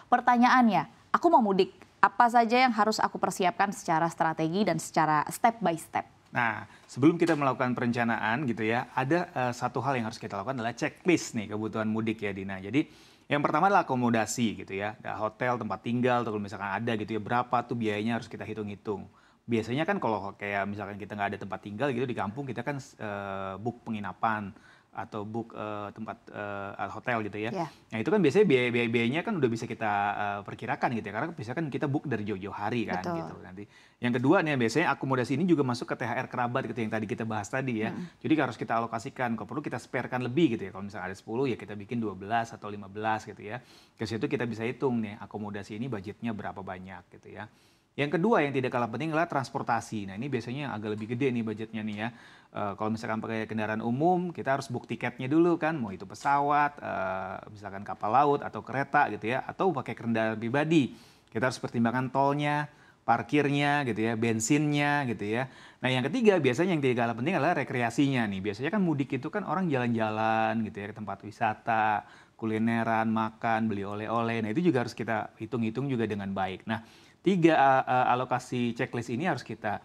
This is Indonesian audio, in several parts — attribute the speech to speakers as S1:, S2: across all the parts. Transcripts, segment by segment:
S1: pertanyaannya, aku mau mudik, apa saja yang harus aku persiapkan secara strategi dan secara step by step?
S2: Nah, sebelum kita melakukan perencanaan gitu ya, ada satu hal yang harus kita lakukan adalah checklist nih kebutuhan mudik ya Dina. Jadi yang pertama adalah akomodasi gitu ya, ada hotel, tempat tinggal, atau kalau misalkan ada gitu ya, berapa tuh biayanya harus kita hitung-hitung. Biasanya kan kalau kayak misalkan kita nggak ada tempat tinggal gitu di kampung, kita kan book penginapan atau book tempat hotel gitu ya.
S1: Ya.
S2: Nah itu kan biasanya biayanya kan udah bisa kita perkirakan gitu ya, karena biasanya kan kita book dari jauh-jauh hari kan.
S1: Betul.
S2: Gitu. Nanti yang kedua nih biasanya akomodasi ini juga masuk ke THR kerabat gitu yang tadi kita bahas tadi ya. Jadi harus kita alokasikan, kalau perlu kita sparekan lebih gitu ya. Kalau misalnya ada 10 ya kita bikin 12 atau 15 gitu ya. Ke situ kita bisa hitung nih akomodasi ini budgetnya berapa banyak gitu ya. Yang kedua yang tidak kalah penting adalah transportasi. Nah ini biasanya yang agak lebih gede nih budgetnya nih ya. Kalau misalkan pakai kendaraan umum, kita harus book tiketnya dulu kan. Mau itu pesawat, misalkan kapal laut atau kereta gitu ya. Atau pakai kendaraan pribadi. Kita harus pertimbangkan tolnya, parkirnya gitu ya, bensinnya gitu ya. Nah yang ketiga biasanya yang tidak kalah penting adalah rekreasinya nih. Biasanya kan mudik itu kan orang jalan-jalan gitu ya ke tempat wisata, kulineran, makan, beli oleh-oleh. Nah itu juga harus kita hitung-hitung juga dengan baik. Nah 3 alokasi checklist ini harus kita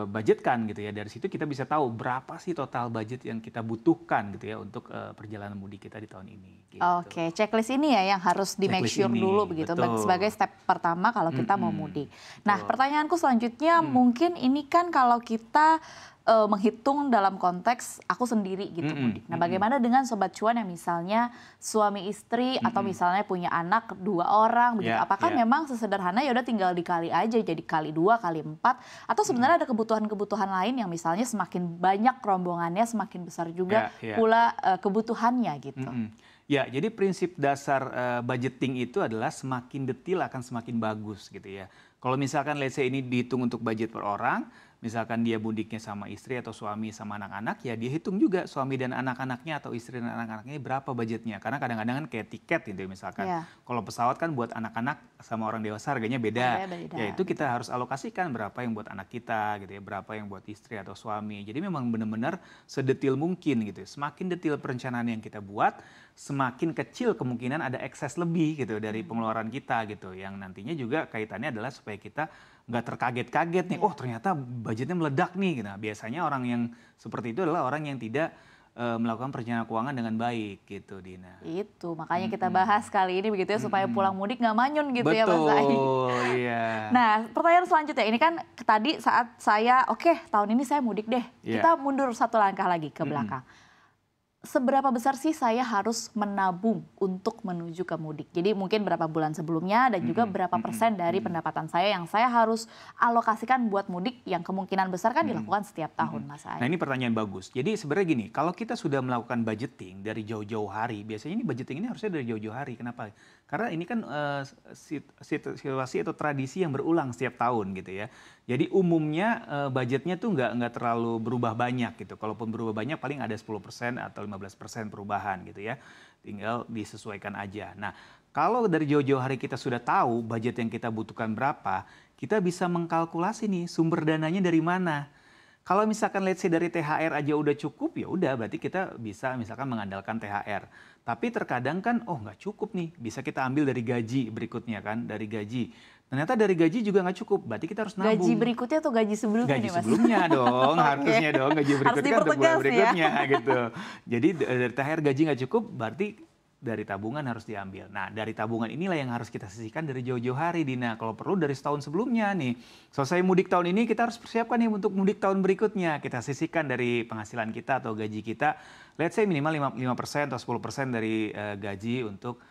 S2: budgetkan gitu ya. Dari situ kita bisa tahu berapa sih total budget yang kita butuhkan gitu ya untuk perjalanan mudik kita di tahun ini. Gitu.
S1: Oke, checklist ini ya yang harus di make sure dulu begitu sebagai step pertama kalau kita mau mudik. Nah, pertanyaanku selanjutnya mungkin ini kan kalau kita menghitung dalam konteks aku sendiri gitu mudik. Nah, bagaimana dengan sobat cuan yang misalnya suami istri atau misalnya punya anak 2 orang begitu. Apakah memang sesederhana ya udah tinggal dikali aja jadi kali 2, kali 4 atau sebenarnya ada kebutuhan-kebutuhan lain yang misalnya semakin banyak rombongannya semakin besar juga pula kebutuhannya gitu.
S2: Ya, jadi prinsip dasar budgeting itu adalah semakin detail akan semakin bagus gitu ya. Kalau misalkan let's say ini dihitung untuk budget per orang, misalkan dia mudiknya sama istri atau suami sama anak-anak, ya dia hitung juga suami dan anak-anaknya atau istri dan anak-anaknya berapa budgetnya. Karena kadang-kadang kan kayak tiket gitu misalkan. Kalau pesawat kan buat anak-anak sama orang dewasa harganya beda. Ya itu kita harus alokasikan berapa yang buat anak kita gitu ya, berapa yang buat istri atau suami. Jadi memang benar-benar sedetil mungkin gitu. Semakin detail perencanaan yang kita buat, semakin kecil kemungkinan ada ekses lebih gitu dari pengeluaran kita gitu. Yang nantinya juga kaitannya adalah supaya kita nggak terkaget-kaget nih, oh ternyata budgetnya meledak nih. Nah, biasanya orang yang seperti itu adalah orang yang tidak melakukan perencanaan keuangan dengan baik gitu, Dina.
S1: Itu, makanya kita bahas kali ini begitu ya, supaya pulang mudik nggak manyun gitu ya Mas Ai.
S2: Betul, iya.
S1: Nah, pertanyaan selanjutnya, ini kan tadi saat saya, oke tahun ini saya mudik deh, kita mundur satu langkah lagi ke belakang. Seberapa besar sih saya harus menabung untuk menuju ke mudik? Jadi mungkin berapa bulan sebelumnya dan juga berapa persen dari pendapatan saya yang saya harus alokasikan buat mudik yang kemungkinan besar kan dilakukan setiap tahun, Mas Ai.
S2: Nah ini pertanyaan bagus. Jadi sebenarnya gini, kalau kita sudah melakukan budgeting dari jauh-jauh hari, biasanya ini budgeting ini harusnya dari jauh-jauh hari. Kenapa? Karena ini kan situasi atau tradisi yang berulang setiap tahun gitu ya. Jadi umumnya budgetnya tuh nggak terlalu berubah banyak gitu. Kalaupun berubah banyak paling ada 10% atau 15% perubahan gitu ya. Tinggal disesuaikan aja. Nah kalau dari jauh-jauh hari kita sudah tahu budget yang kita butuhkan berapa, kita bisa mengkalkulasi nih sumber dananya dari mana. Kalau misalkan let's say dari THR aja udah cukup, ya udah berarti kita bisa misalkan mengandalkan THR. Tapi terkadang kan, oh nggak cukup nih, bisa kita ambil dari gaji berikutnya kan, dari gaji. Ternyata dari gaji juga nggak cukup, berarti kita harus nabung.
S1: Gaji berikutnya atau gaji sebelumnya
S2: gaji
S1: nih Mas?
S2: Sebelumnya dong, harusnya dong gaji berikutnya untuk bulan berikutnya
S1: ya.
S2: gitu. Jadi dari THR gaji nggak cukup, berarti dari tabungan harus diambil. Nah dari tabungan inilah yang harus kita sisihkan dari jauh-jauh hari, Dina. Kalau perlu dari setahun sebelumnya nih. Selesai mudik tahun ini kita harus persiapkan nih untuk mudik tahun berikutnya. Kita sisihkan dari penghasilan kita atau gaji kita. Let's say minimal 5% atau 10% dari gaji untuk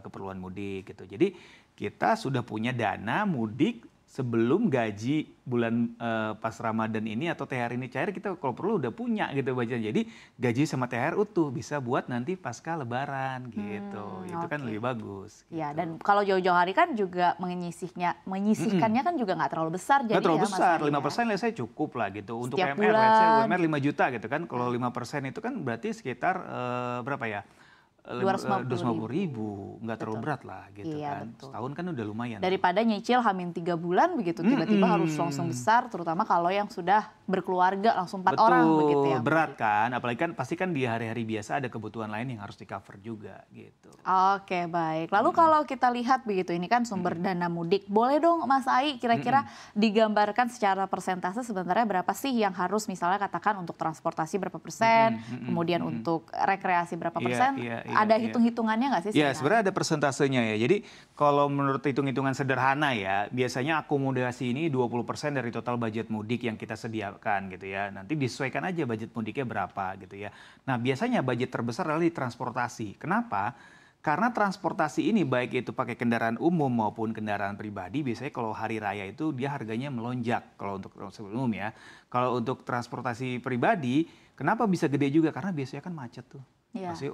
S2: keperluan mudik gitu. Jadi kita sudah punya dana mudik sebelum gaji bulan pas Ramadan ini atau THR ini cair, kita kalau perlu udah punya gitu budget. Jadi gaji sama THR utuh bisa buat nanti pasca Lebaran gitu. Itu kan lebih bagus.
S1: Ya, gitu. Dan kalau jauh-jauh hari kan juga menyisihkannya kan juga nggak terlalu besar.
S2: Nggak terlalu besar, 5% saya cukup lah gitu. Untuk UMR 5 juta gitu kan. Kalau 5% itu kan berarti sekitar berapa ya? 250.000, nggak terlalu berat lah gitu
S1: Iya,
S2: kan.
S1: betul.
S2: Setahun kan udah lumayan.
S1: Daripada nyicil Hamin 3 bulan begitu, tiba-tiba harus langsung besar, terutama kalau yang sudah berkeluarga langsung 4 orang begitu ya.
S2: Berat kan, apalagi kan pasti kan di hari-hari biasa ada kebutuhan lain yang harus di-cover juga gitu.
S1: Oke, baik. Lalu kalau kita lihat begitu, ini kan sumber dana mudik. Boleh dong Mas Ai kira-kira digambarkan secara persentase sebenarnya berapa sih yang harus misalnya katakan untuk transportasi berapa persen, kemudian untuk rekreasi berapa persen? Ada hitung-hitungannya nggak sih
S2: Ya,
S1: sebenarnya?
S2: sebenarnya ada persentasenya ya. Jadi kalau menurut hitung-hitungan sederhana ya, biasanya akomodasi ini 20% dari total budget mudik yang kita sediakan gitu ya. Nanti disesuaikan aja budget mudiknya berapa gitu ya. Nah, biasanya budget terbesar adalah di transportasi. Kenapa? Karena transportasi ini baik itu pakai kendaraan umum maupun kendaraan pribadi, biasanya kalau hari raya itu dia harganya melonjak kalau untuk transportasi umum ya. Kalau untuk transportasi pribadi, kenapa bisa gede juga? Karena biasanya kan macet tuh.
S1: Iya.
S2: Pasti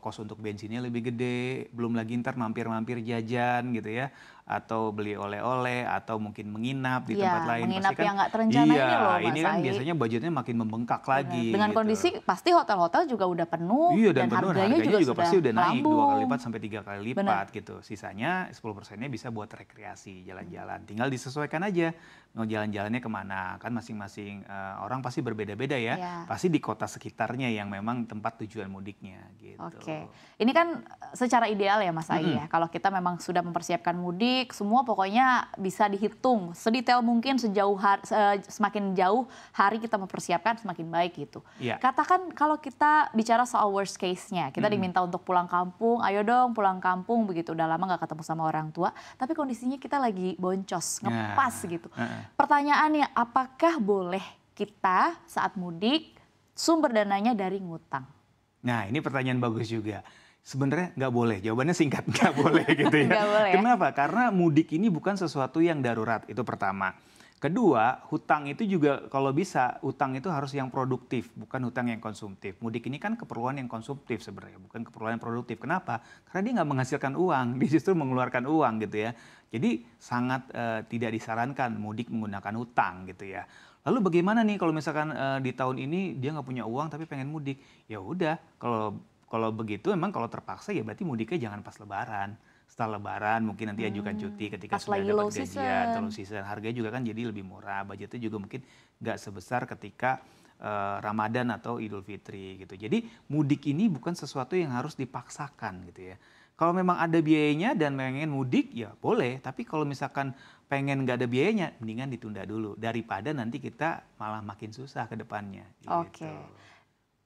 S2: kos untuk bensinnya lebih gede, belum lagi ntar mampir-mampir jajan gitu ya, atau beli oleh-oleh, atau mungkin menginap di tempat lain.
S1: Menginap
S2: Pasti kan,
S1: yang nggak terencana ini loh Mas
S2: ini kan
S1: Ai.
S2: biasanya budgetnya makin membengkak lagi.
S1: Dengan
S2: gitu.
S1: kondisi pasti hotel-hotel juga udah penuh
S2: Iya,
S1: dan
S2: penuh,
S1: harganya juga
S2: pasti udah naik 2 kali
S1: melambung.
S2: lipat sampai 3 kali lipat gitu. Sisanya 10%-nya bisa buat rekreasi, jalan-jalan. Tinggal disesuaikan aja mau jalan-jalannya kemana. Kan masing-masing orang pasti berbeda-beda ya.
S1: Iya.
S2: Pasti di kota sekitarnya yang memang tempat tujuan mudiknya gitu.
S1: Oke, ini kan secara ideal ya Mas Ai ya. Kalau kita memang sudah mempersiapkan mudik, semua pokoknya bisa dihitung sedetail mungkin semakin jauh hari kita mempersiapkan semakin baik gitu.
S2: Iya.
S1: Katakan kalau kita bicara soal worst case-nya, kita diminta untuk pulang kampung, ayo dong pulang kampung begitu. Udah lama nggak ketemu sama orang tua, tapi kondisinya kita lagi boncos, ngepas gitu. Pertanyaannya, apakah boleh kita saat mudik sumber dananya dari ngutang?
S2: Nah, ini pertanyaan bagus juga. Sebenarnya nggak boleh, jawabannya singkat, nggak boleh gitu ya.
S1: Nggak boleh ya?
S2: Kenapa? Karena mudik ini bukan sesuatu yang darurat, itu pertama. Kedua, hutang itu juga kalau bisa, hutang itu harus yang produktif, bukan hutang yang konsumtif. Mudik ini kan keperluan yang konsumtif sebenarnya, bukan keperluan yang produktif. Kenapa? Karena dia nggak menghasilkan uang, dia justru mengeluarkan uang gitu ya. Jadi sangat tidak disarankan mudik menggunakan hutang gitu ya. Lalu bagaimana nih kalau misalkan di tahun ini dia nggak punya uang tapi pengen mudik? Ya udah, kalau begitu emang kalau terpaksa ya berarti mudiknya jangan pas Lebaran. Setelah Lebaran mungkin nanti ajukan cuti ketika
S1: Pas
S2: sudah
S1: lagi
S2: dapat
S1: low
S2: gajian,
S1: season.
S2: low season. Harganya juga kan jadi lebih murah, budgetnya juga mungkin nggak sebesar ketika Ramadan atau Idul Fitri gitu. Jadi mudik ini bukan sesuatu yang harus dipaksakan gitu ya. Kalau memang ada biayanya dan pengen mudik ya boleh, tapi kalau misalkan pengen nggak ada biayanya, mendingan ditunda dulu daripada nanti kita malah makin susah ke depannya. Gitu.
S1: Oke.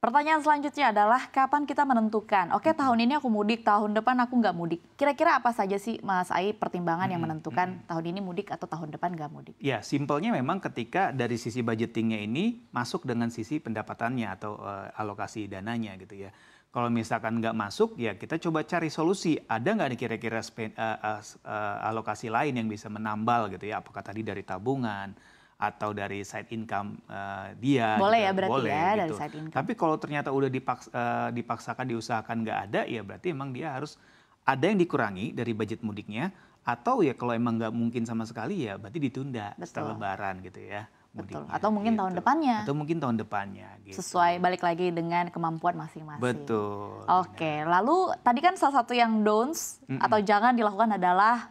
S1: Pertanyaan selanjutnya adalah kapan kita menentukan, oke tahun ini aku mudik, tahun depan aku nggak mudik. Kira-kira apa saja sih Mas Ai pertimbangan yang menentukan tahun ini mudik atau tahun depan nggak mudik?
S2: Ya, simpelnya memang ketika dari sisi budgetingnya ini masuk dengan sisi pendapatannya atau alokasi dananya gitu ya. Kalau misalkan nggak masuk, ya kita coba cari solusi. Ada nggak nih kira-kira alokasi lain yang bisa menambal gitu ya? Apakah tadi dari tabungan atau dari side income dia?
S1: Boleh
S2: gitu.
S1: ya berarti
S2: Boleh,
S1: ya
S2: gitu.
S1: dari side income.
S2: Tapi kalau ternyata udah dipaksakan, diusahakan nggak ada, ya berarti emang dia harus ada yang dikurangi dari budget mudiknya. Atau ya kalau emang nggak mungkin sama sekali ya berarti ditunda setelah Lebaran gitu ya.
S1: Betul.
S2: Mudiknya,
S1: Atau mungkin
S2: gitu.
S1: tahun depannya.
S2: Atau mungkin tahun depannya. Gitu.
S1: Sesuai balik lagi dengan kemampuan masing-masing.
S2: Betul.
S1: Oke, lalu tadi kan salah satu yang don'ts atau jangan dilakukan adalah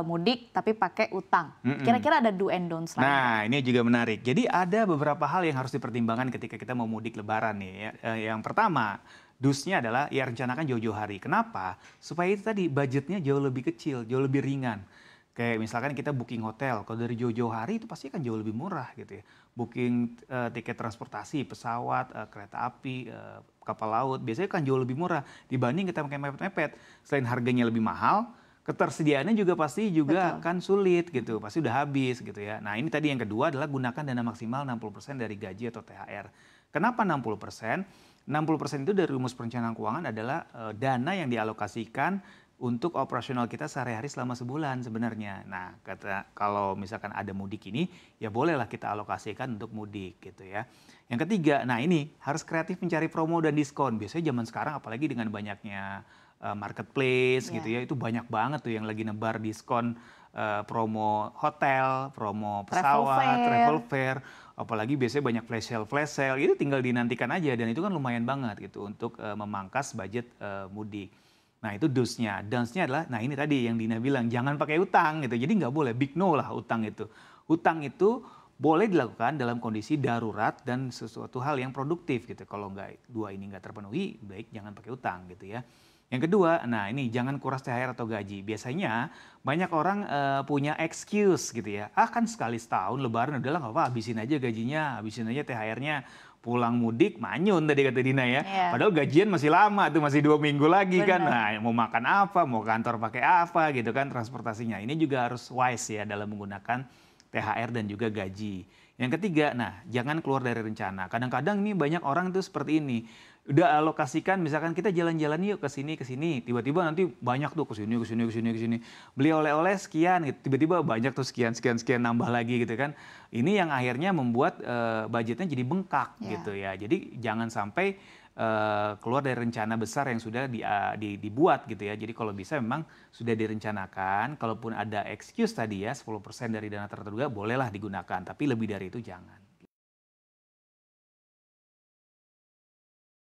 S1: mudik tapi pakai utang. Kira-kira ada do and don'ts lain?
S2: Nah, ini juga menarik. Jadi ada beberapa hal yang harus dipertimbangkan ketika kita mau mudik Lebaran nih. Ya. Yang pertama, dus-nya adalah ya rencanakan jauh-jauh hari. Kenapa? Supaya itu tadi budgetnya jauh lebih kecil, jauh lebih ringan. Kayak misalkan kita booking hotel, kalau dari jauh-jauh hari itu pasti kan jauh lebih murah gitu ya. Booking tiket transportasi, pesawat, kereta api, kapal laut, biasanya kan jauh lebih murah dibanding kita pakai mepet-mepet. Selain harganya lebih mahal, ketersediaannya juga pasti juga kan sulit gitu, pasti udah habis gitu ya. Nah ini tadi yang kedua adalah gunakan dana maksimal 60% dari gaji atau THR. Kenapa 60%? 60% itu dari rumus perencanaan keuangan adalah dana yang dialokasikan untuk operasional kita sehari-hari selama sebulan sebenarnya. Nah, kalau misalkan ada mudik ini, ya bolehlah kita alokasikan untuk mudik gitu ya. Yang ketiga, nah ini harus kreatif mencari promo dan diskon. Biasanya zaman sekarang apalagi dengan banyaknya marketplace gitu ya, itu banyak banget tuh yang lagi nebar diskon, promo hotel, promo pesawat, travel fair, apalagi biasanya banyak flash sale, itu tinggal dinantikan aja dan itu kan lumayan banget gitu untuk memangkas budget mudik. Nah itu dosnya, downs-nya adalah, nah ini tadi yang Dina bilang, jangan pakai utang gitu, jadi nggak boleh, big no lah utang itu. Utang itu boleh dilakukan dalam kondisi darurat dan sesuatu hal yang produktif gitu. Kalau dua ini nggak terpenuhi, baik jangan pakai utang gitu ya. Yang kedua, nah ini jangan kuras THR atau gaji. Biasanya banyak orang punya excuse gitu ya. Ah kan sekali setahun lebaran udahlah nggak apa, habisin aja gajinya, habisin aja THR-nya. Pulang mudik manyun tadi kata Dina ya. Padahal gajian masih lama tuh, masih 2 minggu lagi kan. Nah mau makan apa, mau kantor pakai apa gitu kan transportasinya. Ini juga harus wise ya dalam menggunakan THR dan juga gaji. Yang ketiga, nah jangan keluar dari rencana. Kadang-kadang nih banyak orang tuh seperti ini. Udah alokasikan, misalkan kita jalan-jalan yuk ke sini, tiba-tiba nanti banyak tuh ke sini. Beli oleh-oleh sekian, gitu. Tiba-tiba banyak tuh sekian nambah lagi gitu kan. Ini yang akhirnya membuat budgetnya jadi bengkak gitu ya. Jadi jangan sampai keluar dari rencana besar yang sudah dibuat gitu ya. Jadi kalau bisa memang sudah direncanakan, kalaupun ada excuse tadi ya 10% dari dana tertentu bolehlah digunakan, tapi lebih dari itu jangan.